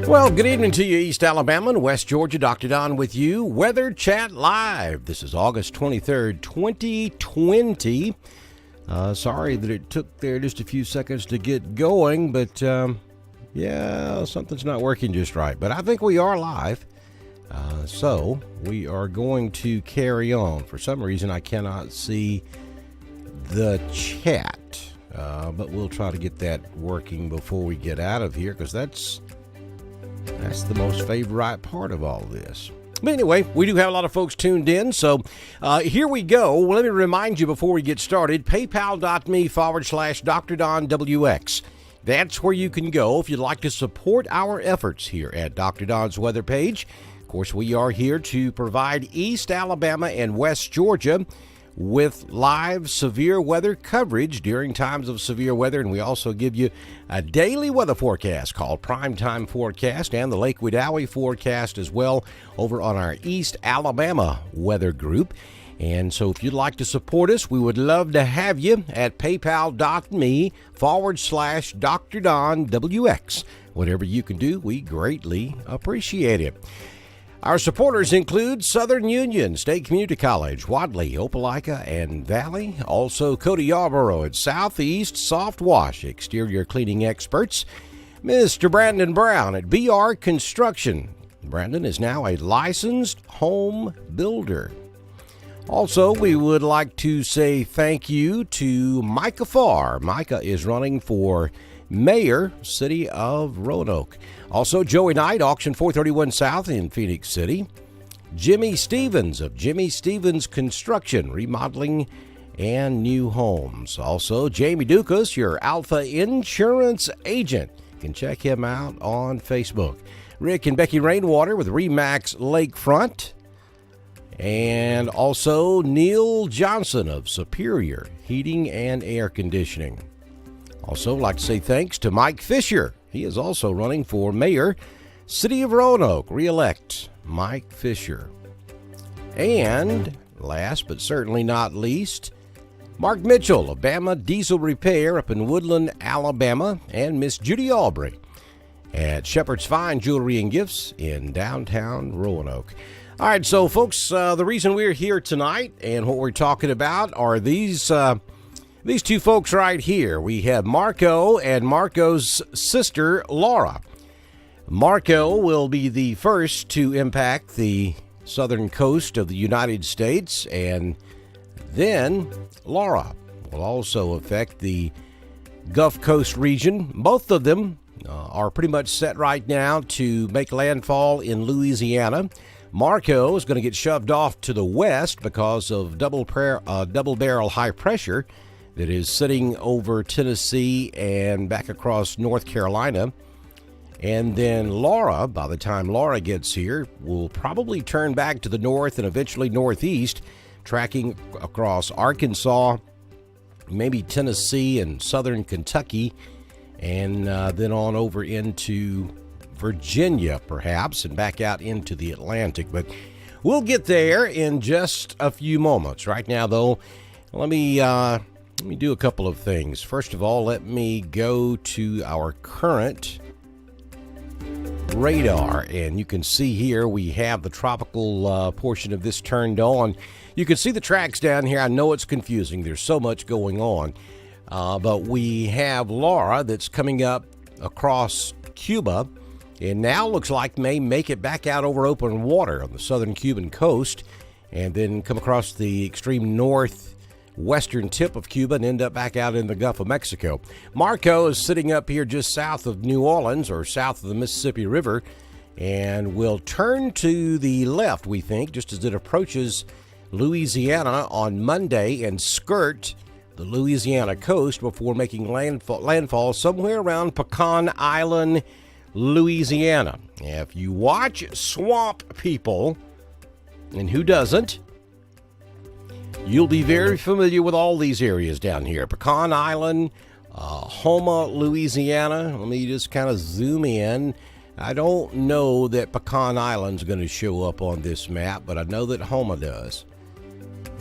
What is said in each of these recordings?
Well, good evening to you, East Alabama and West Georgia. Dr. Don with you. Weather Chat Live. This is August 23rd, 2020. Sorry that it took there just a few seconds to get going, but yeah, something's not working just right. But I think we are live, so we are going to carry on. For some reason, I cannot see the chat, but we'll try to get that working before we get out of here, because that's the most favorite part of all this. But anyway, we do have a lot of folks tuned in, so here we go. Let me remind you before we get started, paypal.me/Dr. Don WX. That's where you can go if you'd like to support our efforts here at Dr. Don's Weather Page. Of course, we are here to provide East Alabama and West Georgia with live severe weather coverage during times of severe weather, and we also give you a daily weather forecast called Primetime Forecast and the Lake Wedowee forecast as well over on our East Alabama weather group. And so if you'd like to support us, we would love to have you at paypal.me/Dr. Don WX. Whatever you can do, we greatly appreciate it. Our supporters include Southern Union State Community College, Wadley, Opelika, and Valley. Also, Cody Yarborough at Southeast Soft Wash Exterior Cleaning Experts. Mr. Brandon Brown at BR Construction. Brandon is now a licensed home builder. Also, we would like to say thank you to Micah Farr. Micah is running for Mayor, City of Roanoke. Also, Joey Knight, Auction 431 South in Phoenix City. Jimmy Stevens of Jimmy Stevens Construction, Remodeling and New Homes. Also, Jamie Dukas, your Alpha Insurance Agent. You can check him out on Facebook. Rick and Becky Rainwater with Remax Lakefront. And also Neil Johnson of Superior Heating and Air Conditioning. Also, like to say thanks to Mike Fisher. He is also running for Mayor, City of Roanoke. Re-elect Mike Fisher. And last but certainly not least, Mark Mitchell of Bama Diesel Repair up in Woodland, Alabama, and Miss Judy Aubrey at Shepherd's Fine Jewelry and Gifts in downtown Roanoke. All right, so folks, the reason we're here tonight and what we're talking about are these two folks right here. We have Marco and Marco's sister, Laura. Marco will be the first to impact the southern coast of the United States, and then Laura will also affect the Gulf Coast region. Both of them are pretty much set right now to make landfall in Louisiana. Marco is going to get shoved off to the west because of double barrel high pressure that is sitting over Tennessee and back across North Carolina. And then Laura, by the time Laura gets here, will probably turn back to the north and eventually northeast, tracking across Arkansas, maybe Tennessee and southern Kentucky, and then on over into Virginia, perhaps, and back out into the Atlantic. But we'll get there in just a few moments. Right now, though, let me do a couple of things. First of all, let me go to our current radar, and you can see here we have the tropical portion of this turned on. You can see the tracks down here. I know it's confusing. There's so much going on, but we have Laura that's coming up across Cuba, and now looks like may make it back out over open water on the southern Cuban coast, and then come across the extreme northwestern tip of Cuba and end up back out in the Gulf of Mexico. Marco is sitting up here just south of New Orleans, or south of the Mississippi River, and will turn to the left, we think, just as it approaches Louisiana on Monday and skirt the Louisiana coast before making landfall somewhere around Pecan Island, Louisiana. If you watch Swamp People, and who doesn't, you'll be very familiar with all these areas down here. Pecan Island, Houma, Louisiana. Let me just kind of zoom in. I don't know that Pecan Island's going to show up on this map, but I know that Houma does.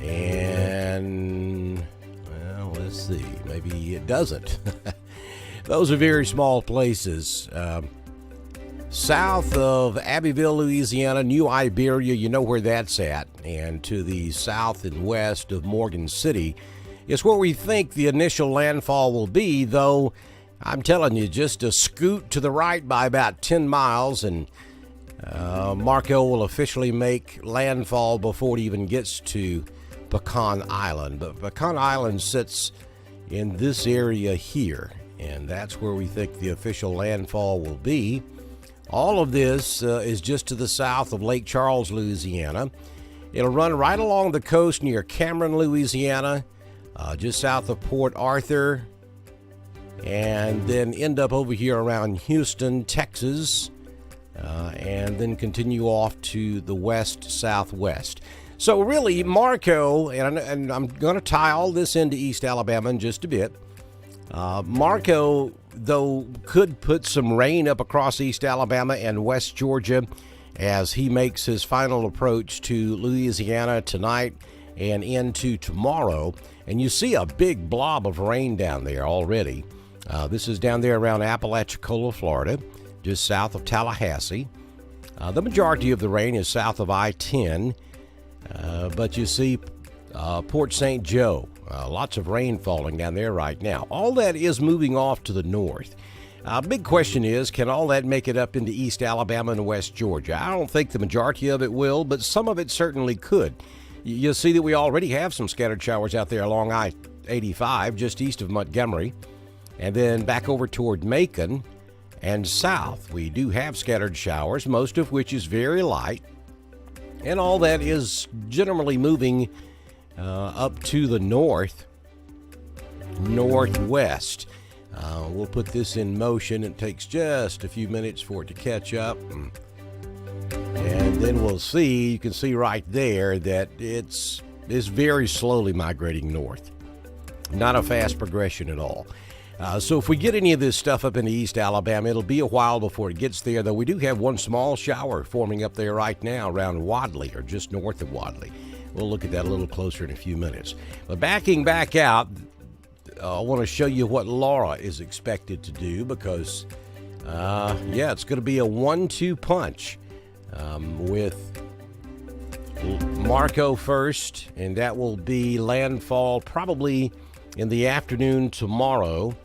And, well, let's see. Maybe it doesn't. Those are very small places. South of Abbeville, Louisiana, New Iberia, you know where that's at, and to the south and west of Morgan City is where we think the initial landfall will be, though I'm telling you, just a scoot to the right by about 10 miles, and Marco will officially make landfall before it even gets to Pecan Island. But Pecan Island sits in this area here, and that's where we think the official landfall will be. All of this is just to the south of Lake Charles, Louisiana. It'll run right along the coast near Cameron, Louisiana, just south of Port Arthur, and then end up over here around Houston, Texas, and then continue off to the west-southwest. So really, Marco, and I'm going to tie all this into East Alabama in just a bit. Marco, though, could put some rain up across East Alabama and West Georgia as he makes his final approach to Louisiana tonight and into tomorrow. And you see a big blob of rain down there already. This is down there around Apalachicola, Florida, just south of Tallahassee. The majority of the rain is south of I-10, but you see Port St. Joe, lots of rain falling down there right now. All that is moving off to the north. Big question is, can all that make it up into East Alabama and West Georgia? I don't think the majority of it will, but some of it certainly could. You'll see that we already have some scattered showers out there along I-85, just east of Montgomery. And then back over toward Macon and south, we do have scattered showers, most of which is very light. And all that is generally moving up to the northwest. We'll put this in motion. It takes just a few minutes for it to catch up. And then we'll see, you can see right there that it's very slowly migrating north. Not a fast progression at all. So if we get any of this stuff up into East Alabama, it'll be a while before it gets there, though we do have one small shower forming up there right now around Wadley, or just north of Wadley. We'll look at that a little closer in a few minutes. But backing back out, I want to show you what Laura is expected to do because, it's going to be a 1-2 punch with Marco first, and that will be landfall probably in the afternoon tomorrow.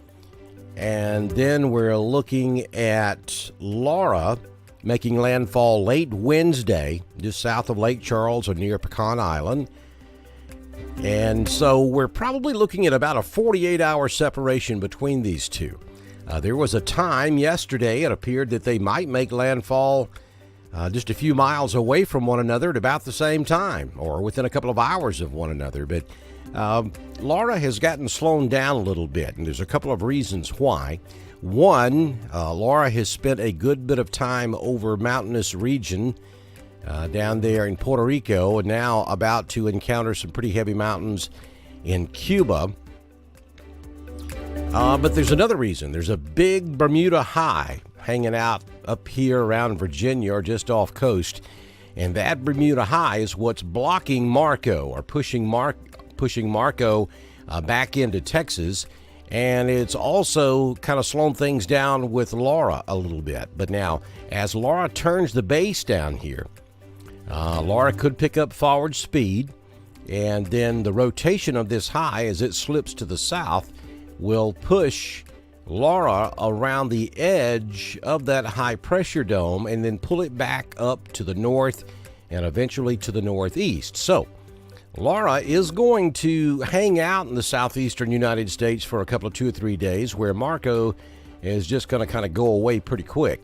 And then we're looking at Laura making landfall late Wednesday, just south of Lake Charles or near Pecan Island. And so we're probably looking at about a 48-hour separation between these two. There was a time yesterday it appeared that they might make landfall just a few miles away from one another at about the same time, or within a couple of hours of one another. But Laura has gotten slowed down a little bit, and there's a couple of reasons why. One, Laura has spent a good bit of time over mountainous region down there in Puerto Rico, and now about to encounter some pretty heavy mountains in Cuba. But there's another reason. There's a big Bermuda high hanging out up here around Virginia or just off coast, and that Bermuda high is what's blocking Marco, or pushing Marco back into Texas. And it's also kind of slowing things down with Laura a little bit. But now, as Laura turns the base down here, Laura could pick up forward speed, and then the rotation of this high as it slips to the south will push Laura around the edge of that high pressure dome and then pull it back up to the north and eventually to the northeast. So Laura is going to hang out in the southeastern United States for a couple of 2 or 3 days, where Marco is just going to kind of go away pretty quick.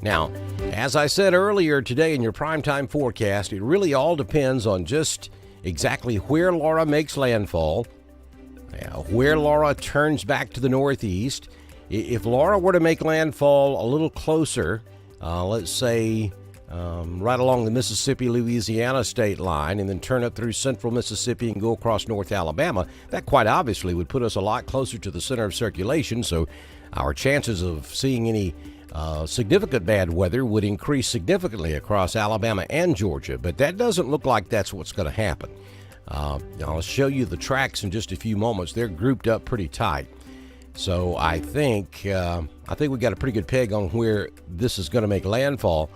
Now, as I said earlier today in your primetime forecast, it really all depends on just exactly where Laura makes landfall, where Laura turns back to the northeast. If Laura were to make landfall a little closer, let's say right along the Mississippi-Louisiana state line, and then turn up through central Mississippi and go across North Alabama, that quite obviously would put us a lot closer to the center of circulation, so our chances of seeing any significant bad weather would increase significantly across Alabama and Georgia, but that doesn't look like that's what's going to happen. I'll show you the tracks in just a few moments. They're grouped up pretty tight. So I think we got a pretty good peg on where this is going to make landfall.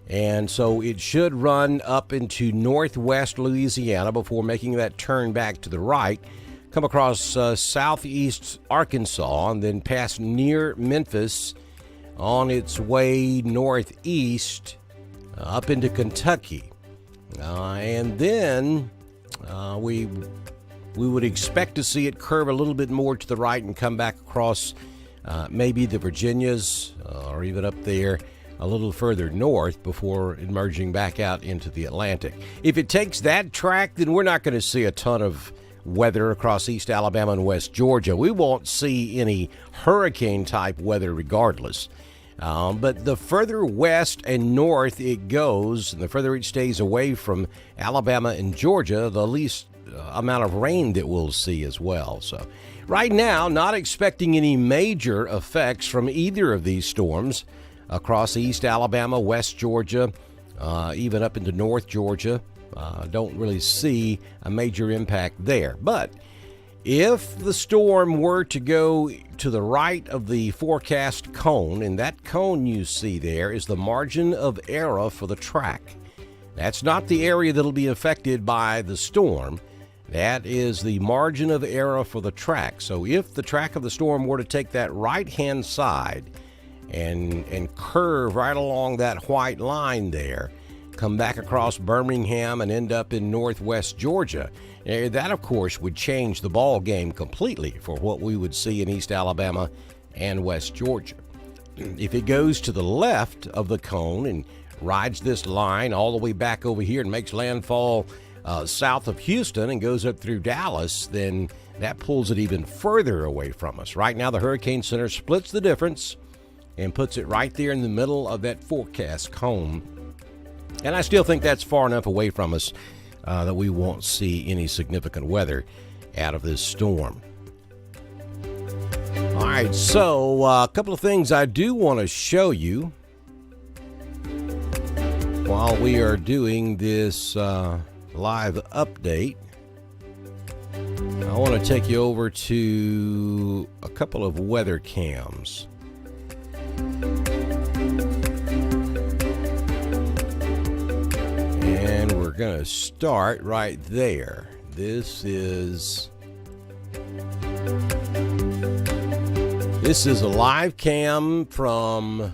And so it should run up into northwest Louisiana before making that turn back to the right, come across southeast Arkansas, and then pass near Memphis on its way northeast up into Kentucky. And then we would expect to see it curve a little bit more to the right and come back across maybe the Virginias or even up there a little further north before emerging back out into the Atlantic. If it takes that track, then we're not going to see a ton of weather across East Alabama and West Georgia. We won't see any hurricane-type weather regardless. But the further west and north it goes, and the further it stays away from Alabama and Georgia, the least amount of rain that we'll see as well. So right now, not expecting any major effects from either of these storms across East Alabama, West Georgia, even up into North Georgia. Don't really see a major impact there. But if the storm were to go to the right of the forecast cone, and that cone you see there is the margin of error for the track. That's not the area that'll be affected by the storm. That is the margin of error for the track. So if the track of the storm were to take that right-hand side and curve right along that white line there, come back across Birmingham and end up in northwest Georgia, that, of course, would change the ball game completely for what we would see in East Alabama and West Georgia. If it goes to the left of the cone and rides this line all the way back over here and makes landfall south of Houston and goes up through Dallas, then that pulls it even further away from us. Right now, the Hurricane Center splits the difference and puts it right there in the middle of that forecast cone. And I still think that's far enough away from us that we won't see any significant weather out of this storm. All right, so a couple of things I do want to show you while we are doing this live update. I want to take you over to a couple of weather cams. And we're going to start right there. This is a live cam from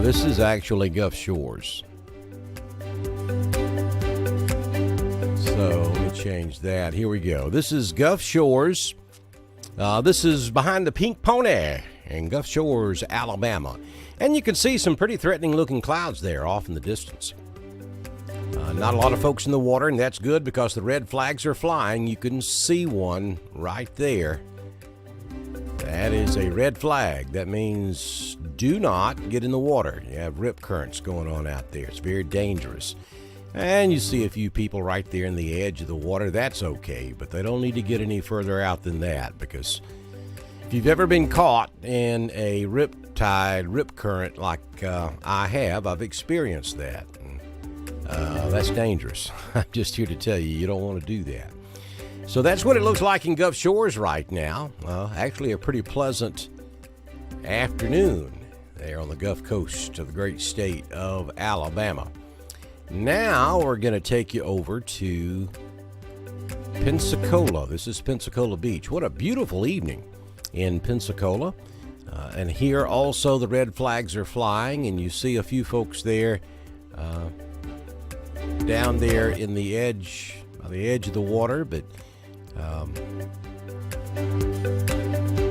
this is actually Gulf Shores. So let me change that. Here we go. This is Gulf Shores. This is behind the Pink Pony in Gulf Shores, Alabama. And you can see some pretty threatening looking clouds there off in the distance. Not a lot of folks in the water, and that's good because the red flags are flying. You can see one right there. That is a red flag. That means do not get in the water. You have rip currents going on out there. It's very dangerous. And you see a few people right there in the edge of the water. That's okay, but they don't need to get any further out than that, because if you've ever been caught in a rip tide, rip current like I have, I've experienced that. That's dangerous. I'm just here to tell you, you don't want to do that. So that's what it looks like in Gulf Shores right now. Actually, a pretty pleasant afternoon there on the Gulf Coast of the great state of Alabama. Now we're going to take you over to Pensacola. This is Pensacola Beach. What a beautiful evening in Pensacola. And here also the red flags are flying, and you see a few folks there down there in the edge, on the edge of the water, but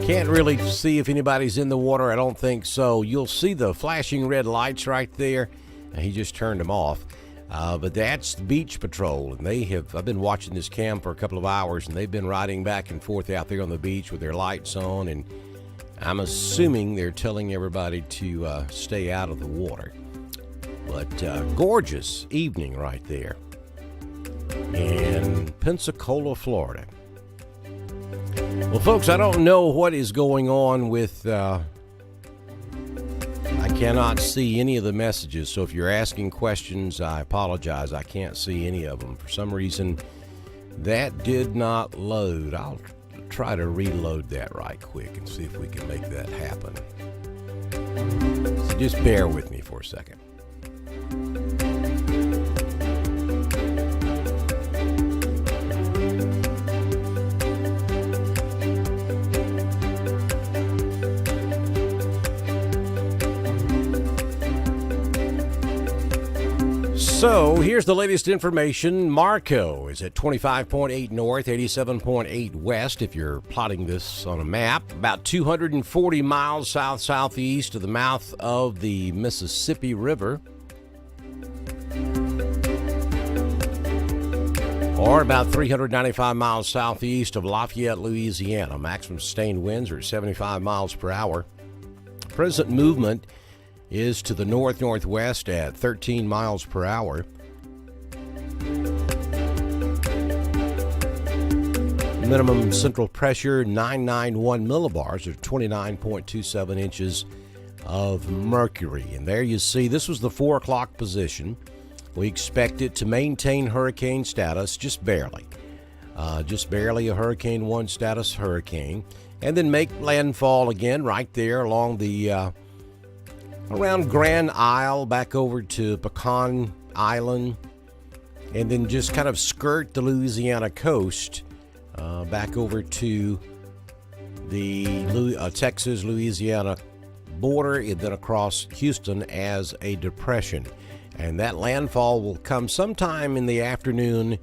can't really see if anybody's in the water. I don't think so. You'll see the flashing red lights right there. He just turned them off. But that's the Beach Patrol, and I've been watching this cam for a couple of hours, and they've been riding back and forth out there on the beach with their lights on, and I'm assuming they're telling everybody to stay out of the water. But gorgeous evening right there in Pensacola, Florida. Well, folks, I don't know what is going on with I cannot see any of the messages, so if you're asking questions, I apologize. I can't see any of them. For some reason, That did not load. I'll try to reload that right quick and see if we can make that happen. So just bear with me for a second. So here's the latest information. Marco is at 25.8 north, 87.8 west, if you're plotting this on a map. About 240 miles south-southeast of the mouth of the Mississippi River. Or about 395 miles southeast of Lafayette, Louisiana. Maximum sustained winds are 75 miles per hour. Present movement is to the north-northwest at 13 miles per hour. Minimum central pressure 991 millibars, or 29.27 inches of mercury. And there you see, this was the 4 o'clock position. We expect it to maintain hurricane status, just barely a Hurricane 1 status hurricane, and then make landfall again right there along the around Grand Isle, back over to Pecan Island, and then just kind of skirt the Louisiana coast, back over to the Texas-Louisiana border, and then across Houston as a depression. And that landfall will come sometime in the afternoon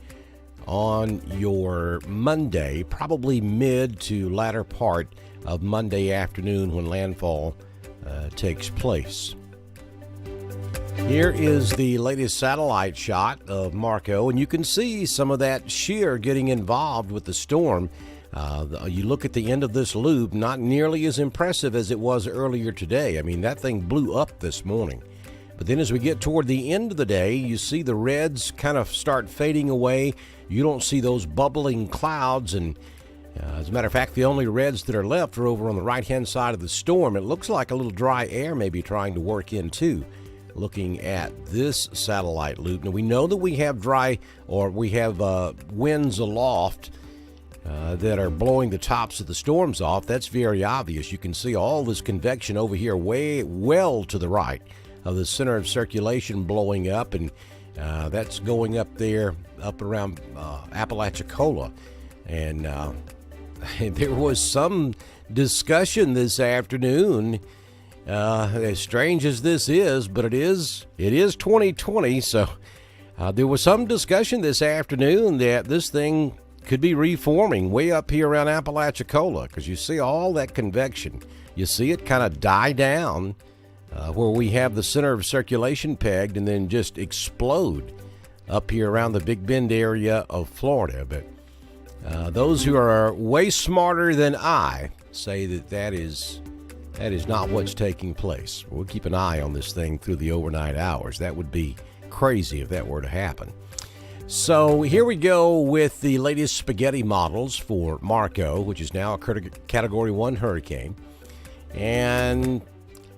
on your Monday, probably mid to latter part of Monday afternoon when landfall takes place. Here is the latest satellite shot of Marco, and you can see some of that shear getting involved with the storm. You look at the end of this loop, not nearly as impressive as it was earlier today. I mean, that thing blew up this morning. But then as we get toward the end of the day, you see the reds kind of start fading away. You don't see those bubbling clouds, and as a matter of fact, the only reds that are left are over on the right-hand side of the storm. It looks like a little dry air may be trying to work in, too, looking at this satellite loop. Now, we know that we have winds aloft that are blowing the tops of the storms off. That's very obvious. You can see all this convection over here well to the right of the center of circulation blowing up, and that's going up there, up around Apalachicola. And there was some discussion this afternoon, as strange as this is, but it is 2020, so there was some discussion this afternoon that this thing could be reforming way up here around Apalachicola, because you see all that convection. You see it kind of die down where we have the center of circulation pegged, and then just explode up here around the Big Bend area of Florida. But those who are way smarter than I say that is not what's taking place. We'll keep an eye on this thing through the overnight hours. That would be crazy if that were to happen. So here we go with the latest spaghetti models for Marco, which is now a Category 1 hurricane. And,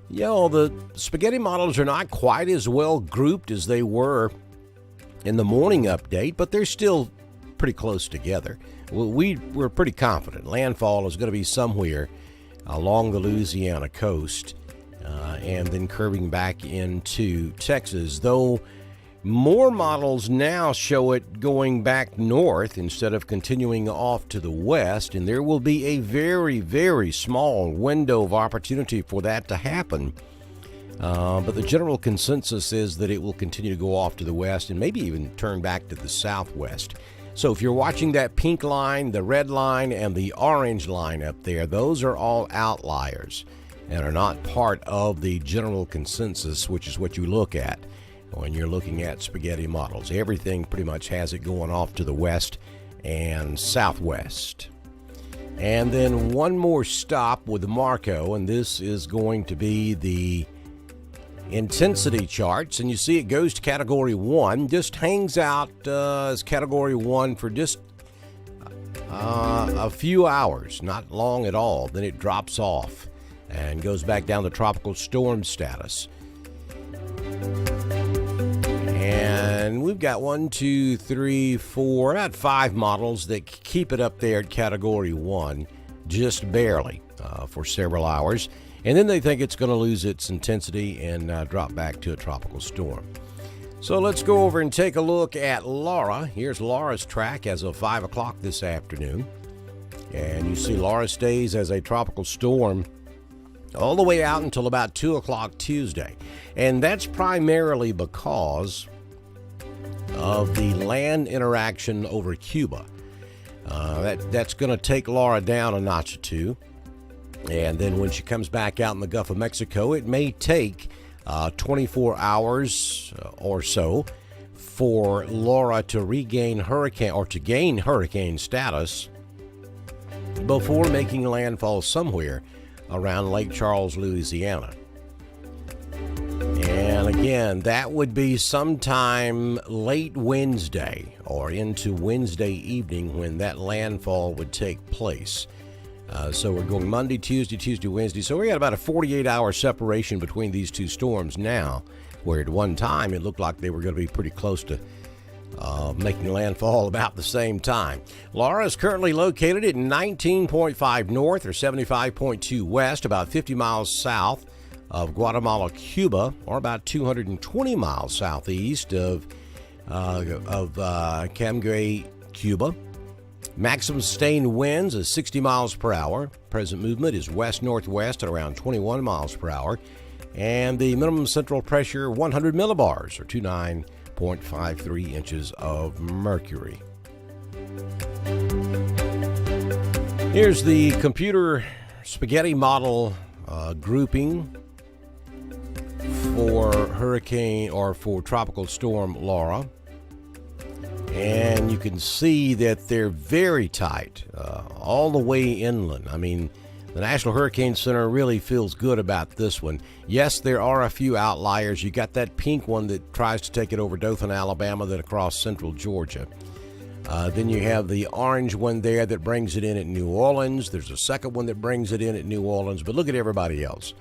the spaghetti models are not quite as well grouped as they were in the morning update, but they're still pretty close together. We're pretty confident landfall is going to be somewhere along the Louisiana coast, and then curving back into Texas, though more models now show it going back north instead of continuing off to the west, and there will be a very, very small window of opportunity for that to happen. But the general consensus is that it will continue to go off to the west and maybe even turn back to the southwest. So if you're watching that pink line, the red line, and the orange line up there, those are all outliers and are not part of the general consensus, which is what you look at when you're looking at spaghetti models. Everything pretty much has it going off to the west and southwest. And then one more stop with Marco, and this is going to be the intensity charts, and you see it goes to Category 1, just hangs out as Category 1 for just a few hours, not long at all. Then it drops off and goes back down to tropical storm status. And And we've got 1, 2, 3, 4, about 5 models that keep it up there at Category 1, just barely, for several hours. And then they think it's going to lose its intensity and drop back to a tropical storm. So let's go over and take a look at Laura. Here's Laura's track as of 5 o'clock this afternoon. And you see Laura stays as a tropical storm all the way out until about 2 o'clock Tuesday. And that's primarily because of the land interaction over Cuba. That's going to take Laura down a notch or two. And then when she comes back out in the Gulf of Mexico, it may take 24 hours or so for Laura to regain hurricane or to gain hurricane status before making landfall somewhere around Lake Charles, Louisiana. And again, that would be sometime late Wednesday or into Wednesday evening when that landfall would take place. So we're going Monday, Tuesday, Wednesday. So we got about a 48-hour separation between these two storms now, where at one time it looked like they were going to be pretty close to making landfall about the same time. Laura is currently located at 19.5 north or 75.2 west, about 50 miles south of Guatemala, Cuba, or about 220 miles southeast of Camagüey, Cuba. Maximum sustained winds is 60 miles per hour. Present movement is west-northwest at around 21 miles per hour. And the minimum central pressure, 100 millibars, or 29.53 inches of mercury. Here's the computer spaghetti model grouping for hurricane or for tropical storm Laura. And you can see that they're very tight, all the way inland. I mean, the National Hurricane Center really feels good about this one. Yes, there are a few outliers. You got that pink one that tries to take it over Dothan, Alabama, then across central Georgia. Then you have the orange one there that brings it in at New Orleans. There's a second one that brings it in at New Orleans. But look at everybody else.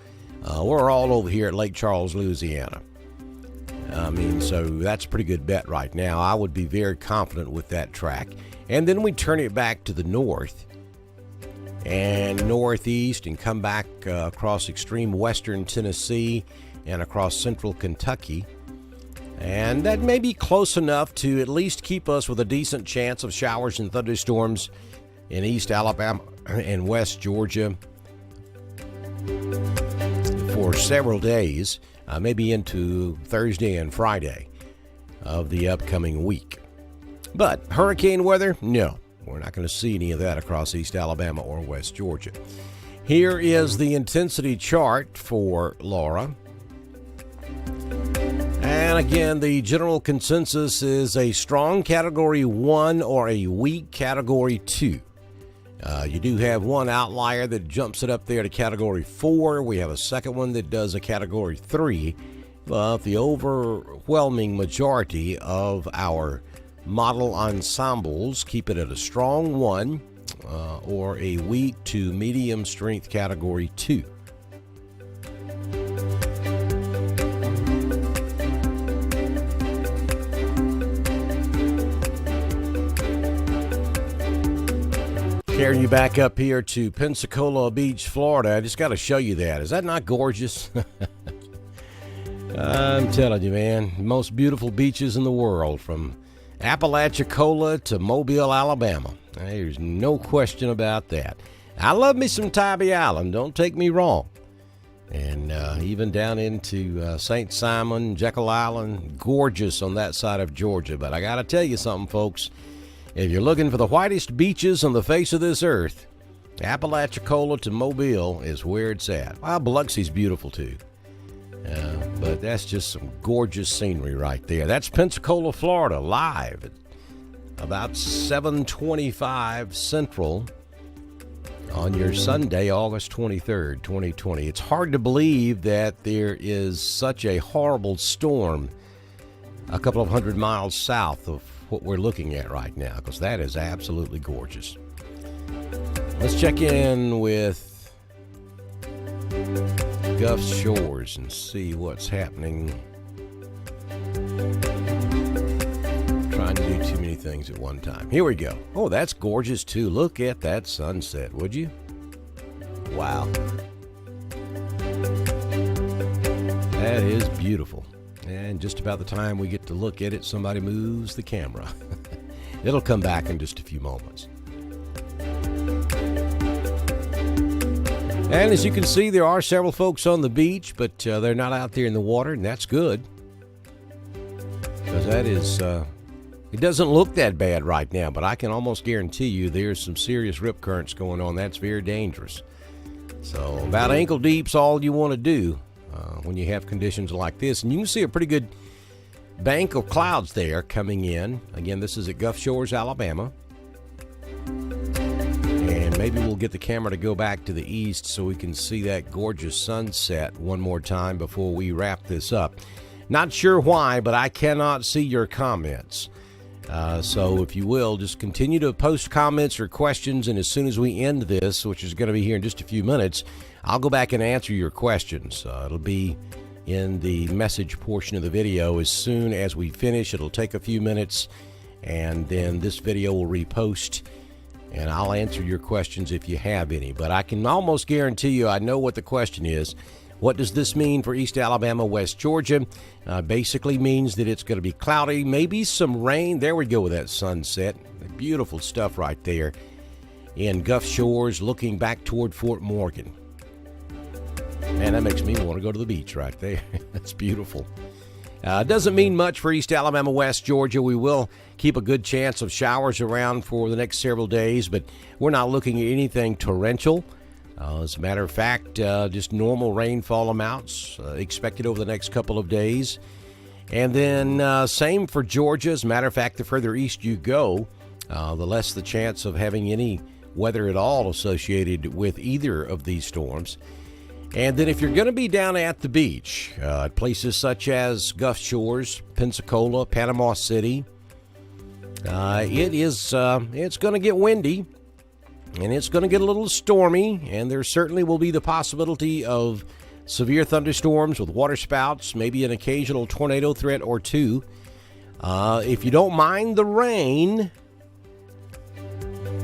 We're all over here at Lake Charles, Louisiana. I mean, so that's a pretty good bet right now. I would be very confident with that track. And then we turn it back to the north and northeast and come back across extreme western Tennessee and across central Kentucky. And that may be close enough to at least keep us with a decent chance of showers and thunderstorms in East Alabama and West Georgia for several days. Maybe into Thursday and Friday of the upcoming week. But hurricane weather, no. We're not going to see any of that across East Alabama or West Georgia. Here is the intensity chart for Laura. And again, the general consensus is a strong Category 1 or a weak Category 2. You do have one outlier that jumps it up there to Category 4. We have a second one that does a Category 3. But the overwhelming majority of our model ensembles keep it at a strong 1 or a weak to medium strength Category 2. Carrying you back up here to Pensacola Beach, Florida. I just got to show you that. Is that not gorgeous? I'm telling you, man, most beautiful beaches in the world, from Apalachicola to Mobile, Alabama. There's no question about that. I love me some Tybee Island, don't take me wrong. And even down into St. Simon, Jekyll Island, gorgeous on that side of Georgia. But I got to tell you something, folks. If you're looking for the whitest beaches on the face of this earth, Apalachicola to Mobile is where it's at. Well, Biloxi's beautiful too. But that's just some gorgeous scenery right there. That's Pensacola, Florida, live at about 7:25 Central on your Sunday, August 23rd, 2020. It's hard to believe that there is such a horrible storm a couple of hundred miles south of what we're looking at right now, because that is absolutely gorgeous. Let's check in with Gulf Shores and see what's happening things at one time. Here we go. Oh, that's gorgeous, too. Look at that sunset, would you? Wow. That is beautiful. And just about the time we get to look at it, somebody moves the camera. It'll come back in just a few moments. And as you can see, there are several folks on the beach, but they're not out there in the water, and that's good. Because that is, it doesn't look that bad right now, but I can almost guarantee you there's some serious rip currents going on. That's very dangerous. So about ankle deep's all you want to do when you have conditions like this. And you can see a pretty good bank of clouds there coming in. Again, this is at Gulf Shores, Alabama. And maybe we'll get the camera to go back to the east so we can see that gorgeous sunset one more time before we wrap this up. Not sure why, but I cannot see your comments. So if you will, just continue to post comments or questions, and as soon as we end this, which is going to be here in just a few minutes, I'll go back and answer your questions. It'll be in the message portion of the video. As soon as we finish, it'll take a few minutes, and then this video will repost, and I'll answer your questions if you have any. But I can almost guarantee you I know what the question is. What does this mean for East Alabama, West Georgia? Basically means that it's going to be cloudy, maybe some rain. There we go with that sunset. Beautiful stuff right there in Gulf Shores, looking back toward Fort Morgan. Man, that makes me want to go to the beach right there. That's beautiful. Doesn't mean much for East Alabama, West Georgia. We will keep a good chance of showers around for the next several days, but we're not looking at anything torrential. As a matter of fact, just normal rainfall amounts expected over the next couple of days. And then same for Georgia. As a matter of fact, the further east you go, the less the chance of having any weather at all associated with either of these storms. And then if you're going to be down at the beach, at places such as Gulf Shores, Pensacola, Panama City, it's going to get windy. And it's going to get a little stormy, and there certainly will be the possibility of severe thunderstorms with waterspouts, maybe an occasional tornado threat or two. If you don't mind the rain,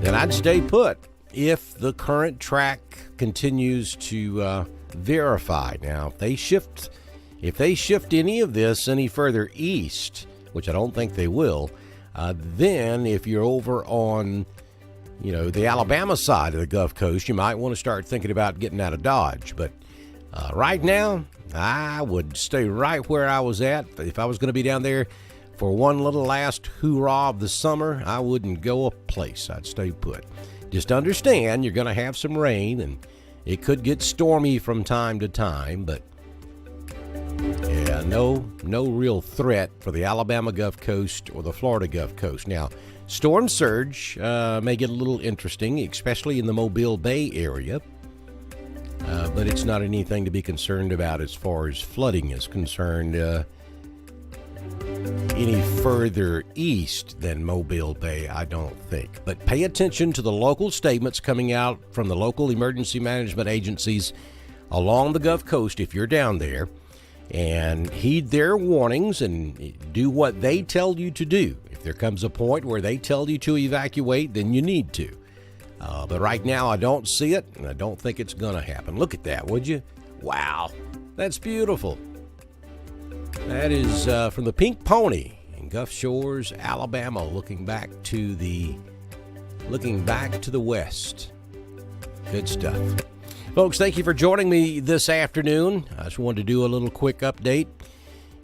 then I'd stay put if the current track continues to verify. Now, if they shift any of this any further east, which I don't think they will, then if you're over on the Alabama side of the Gulf Coast, you might want to start thinking about getting out of Dodge. But right now, I would stay right where I was at. If I was going to be down there for one little last hoorah of the summer, I wouldn't go a place. I'd stay put. Just understand you're going to have some rain, and it could get stormy from time to time. But, yeah, no real threat for the Alabama Gulf Coast or the Florida Gulf Coast. Now, storm surge may get a little interesting, especially in the Mobile Bay area, but it's not anything to be concerned about as far as flooding is concerned any further east than Mobile Bay, I don't think. But pay attention to the local statements coming out from the local emergency management agencies along the Gulf Coast if you're down there, and heed their warnings and do what they tell you to do. If there comes a point where they tell you to evacuate, then you need to. But right now, I don't see it, and I don't think it's going to happen. Look at that, would you? Wow, that's beautiful. That is from the Pink Pony in Gulf Shores, Alabama, looking back to the west. Good stuff. Folks, thank you for joining me this afternoon. I just wanted to do a little quick update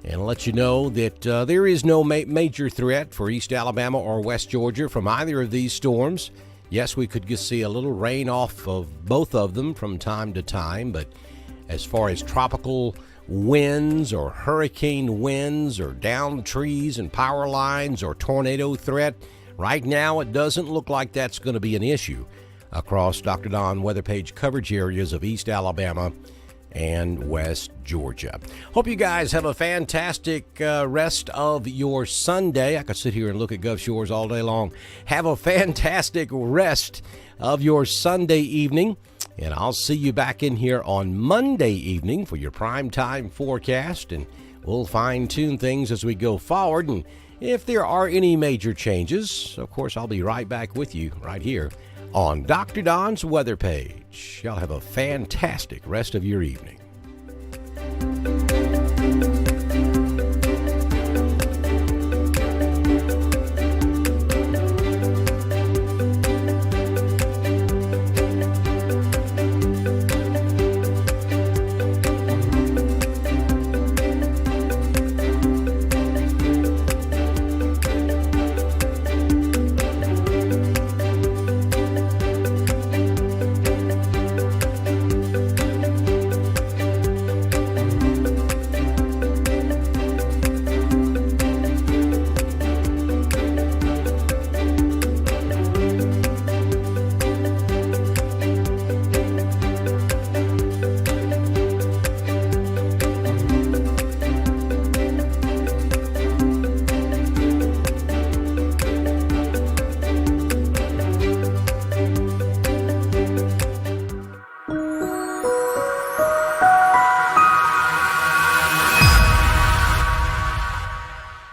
and let you know that there is no major threat for East Alabama or West Georgia from either of these storms. Yes, we could just see a little rain off of both of them from time to time, but as far as tropical winds or hurricane winds or downed trees and power lines or tornado threat, right now it doesn't look like that's going to be an issue across Dr. Don Weather Page coverage areas of East Alabama and West Georgia. Hope you guys have a fantastic rest of your Sunday. I could sit here and look at Gulf Shores all day long. Have a fantastic rest of your Sunday evening, and I'll see you back in here on Monday evening for your prime time forecast, and we'll fine-tune things as we go forward and If there are any major changes, of course, I'll be right back with you right here on Dr. Don's Weather Page. Y'all have a fantastic rest of your evening.